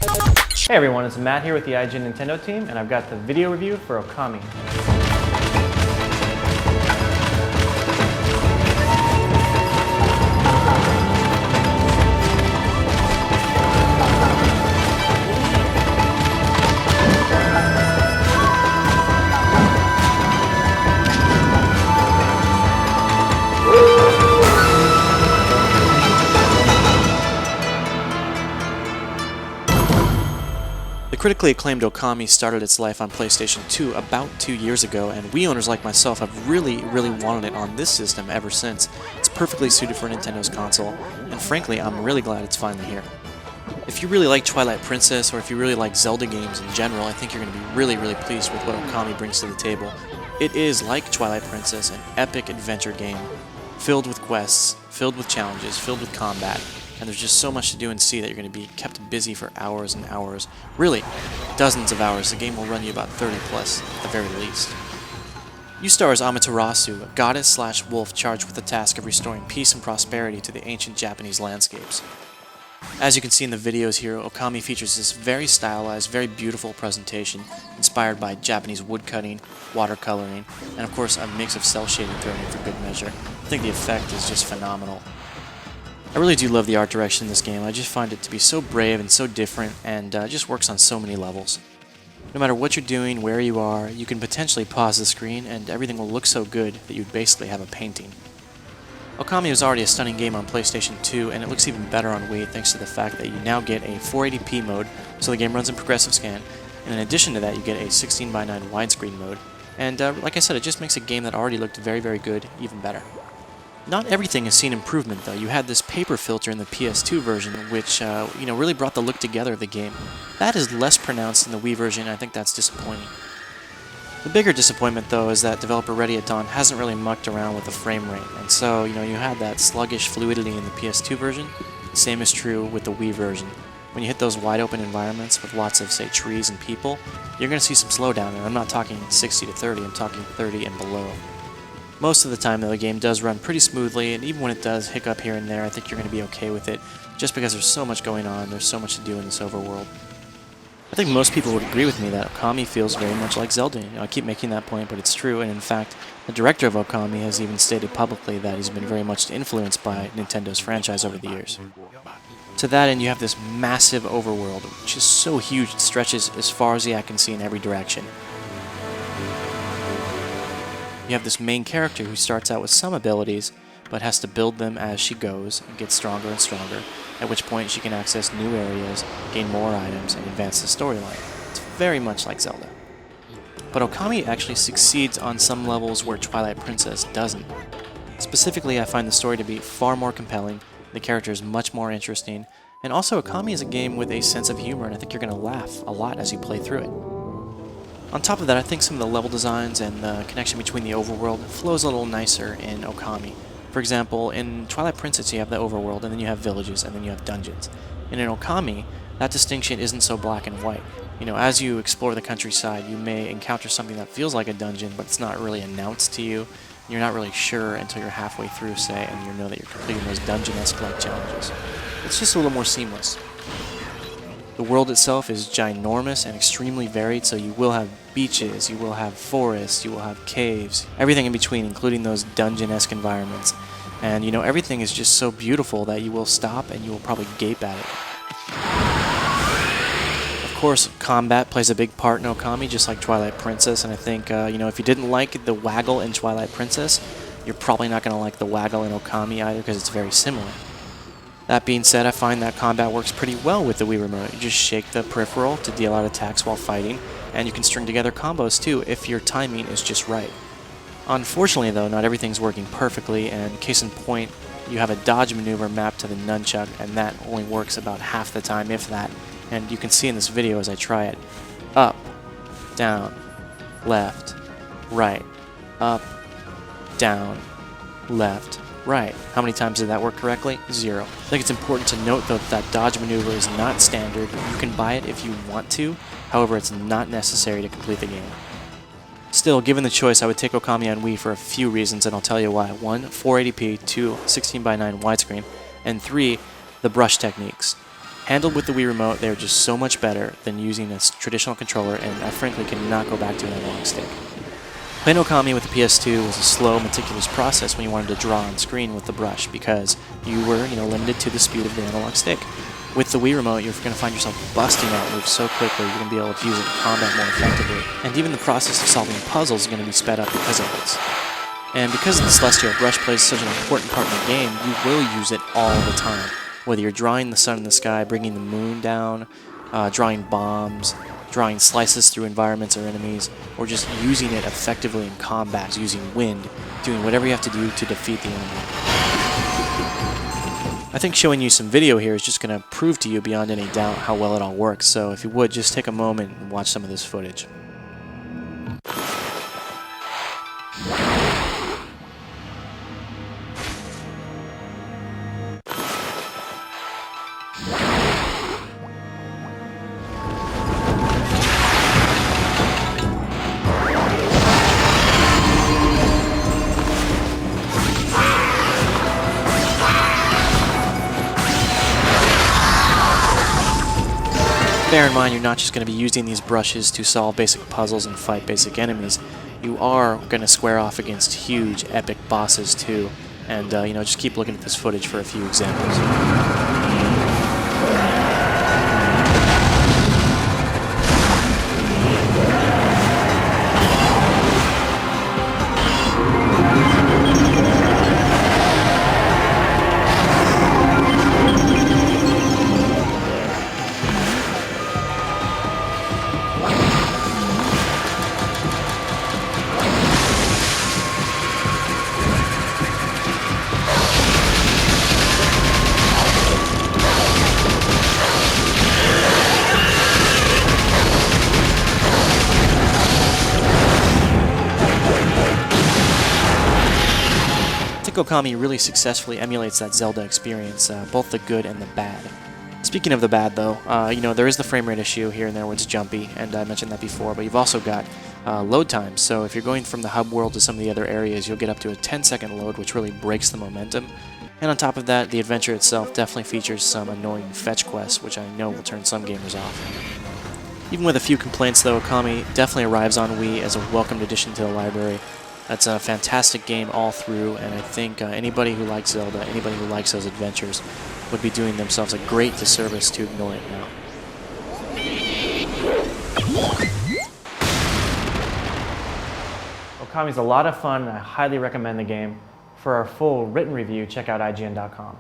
Hey everyone, it's Matt here with the IGN Nintendo team, and I've got the video review for Okami. The critically acclaimed Okami started its life on PlayStation 2 about 2 years ago, and Wii owners like myself have really wanted it on this system ever since. It's perfectly suited for Nintendo's console, and frankly, I'm really glad it's finally here. If you really like Twilight Princess, or if you really like Zelda games in general, I think you're going to be really pleased with what Okami brings to the table. It is, like Twilight Princess, an epic adventure game, filled with quests, filled with challenges, filled with combat, and there's just so much to do and see that you're going to be kept busy for hours and hours. Really, dozens of hours. The game will run you about 30 plus, at the very least. You star as Amaterasu, a goddess/wolf charged with the task of restoring peace and prosperity to the ancient Japanese landscapes. As you can see in the videos here, Okami features this very stylized, very beautiful presentation, inspired by Japanese woodcutting, watercoloring, and of course a mix of cel shading thrown in for good measure. I think the effect is just phenomenal. I really do love the art direction in this game. I just find it to be so brave and so different, and it just works on so many levels. No matter what you're doing, where you are, you can potentially pause the screen and everything will look so good that you'd basically have a painting. Okami was already a stunning game on PlayStation 2, and it looks even better on Wii thanks to the fact that you now get a 480p mode, so the game runs in progressive scan, and in addition to that you get a 16:9 widescreen mode, and like I said, it just makes a game that already looked very good even better. Not everything has seen improvement though. You had this paper filter in the PS2 version, which really brought the look together of the game. That is less pronounced in the Wii version, and I think that's disappointing. The bigger disappointment though is that developer Ready at Dawn hasn't really mucked around with the frame rate, and so you had that sluggish fluidity in the PS2 version. The same is true with the Wii version. When you hit those wide open environments with lots of, say, trees and people, you're going to see some slowdown, and I'm not talking 60 to 30, I'm talking 30 and below. Most of the time, though, the game does run pretty smoothly, and even when it does hiccup here and there, I think you're going to be okay with it, just because there's so much going on, there's so much to do in this overworld. I think most people would agree with me that Okami feels very much like Zelda. I keep making that point, but it's true, and in fact, the director of Okami has even stated publicly that he's been very much influenced by Nintendo's franchise over the years. To that end, you have this massive overworld, which is so huge it stretches as far as the eye can see in every direction. You have this main character who starts out with some abilities, but has to build them as she goes and gets stronger and stronger, at which point she can access new areas, gain more items, and advance the storyline. It's very much like Zelda. But Okami actually succeeds on some levels where Twilight Princess doesn't. Specifically, I find the story to be far more compelling, the character is much more interesting, and also Okami is a game with a sense of humor, and I think you're going to laugh a lot as you play through it. On top of that, I think some of the level designs and the connection between the overworld flows a little nicer in Okami. For example, in Twilight Princess you have the overworld, and then you have villages, and then you have dungeons. And in Okami, that distinction isn't so black and white. As you explore the countryside, you may encounter something that feels like a dungeon, but it's not really announced to you. You're not really sure until you're halfway through, say, and you know that you're completing those dungeon-esque-like challenges. It's just a little more seamless. The world itself is ginormous and extremely varied, so you will have beaches, you will have forests, you will have caves, everything in between, including those dungeon-esque environments. And everything is just so beautiful that you will stop and you will probably gape at it. Of course, combat plays a big part in Okami, just like Twilight Princess, and I think, if you didn't like the waggle in Twilight Princess, you're probably not going to like the waggle in Okami either, because it's very similar. That being said, I find that combat works pretty well with the Wii Remote. You just shake the peripheral to deal out attacks while fighting, and you can string together combos too if your timing is just right. Unfortunately though, not everything's working perfectly, and case in point, you have a dodge maneuver mapped to the nunchuck, and that only works about half the time, if that, and you can see in this video as I try it. Up, down, left, right, up, down, left, right. How many times did that work correctly? 0. I think it's important to note though that dodge maneuver is not standard. You can buy it if you want to, however it's not necessary to complete the game. Still, given the choice, I would take Okami on Wii for a few reasons, and I'll tell you why. 1, 480p, 2, 16:9 widescreen, and 3, the brush techniques. Handled with the Wii Remote, they're just so much better than using a traditional controller, and I frankly cannot go back to an analog stick. Playing Okami with the PS2 was a slow, meticulous process when you wanted to draw on screen with the brush, because you were, limited to the speed of the analog stick. With the Wii Remote, you're going to find yourself busting out moves so quickly, you're going to be able to use it in combat more effectively, and even the process of solving puzzles is going to be sped up because of this. And because the Celestial Brush plays such an important part in the game, you will use it all the time. Whether you're drawing the sun in the sky, bringing the moon down, drawing bombs, drawing slices through environments or enemies, or just using it effectively in combat, using wind, doing whatever you have to do to defeat the enemy. I think showing you some video here is just going to prove to you beyond any doubt how well it all works, so if you would, just take a moment and watch some of this footage. Bear in mind, you're not just going to be using these brushes to solve basic puzzles and fight basic enemies. You are going to square off against huge, epic bosses too. And, just keep looking at this footage for a few examples. Okami really successfully emulates that Zelda experience, both the good and the bad. Speaking of the bad, though, there is the frame rate issue here and there where it's jumpy, and I mentioned that before, but you've also got load times. So if you're going from the hub world to some of the other areas, you'll get up to a 10-second load, which really breaks the momentum. And on top of that, the adventure itself definitely features some annoying fetch quests, which I know will turn some gamers off. Even with a few complaints, though, Okami definitely arrives on Wii as a welcomed addition to the library. That's a fantastic game all through, and I think anybody who likes Zelda, anybody who likes those adventures, would be doing themselves a great disservice to ignore it now. Okami's a lot of fun, and I highly recommend the game. For our full written review, check out IGN.com.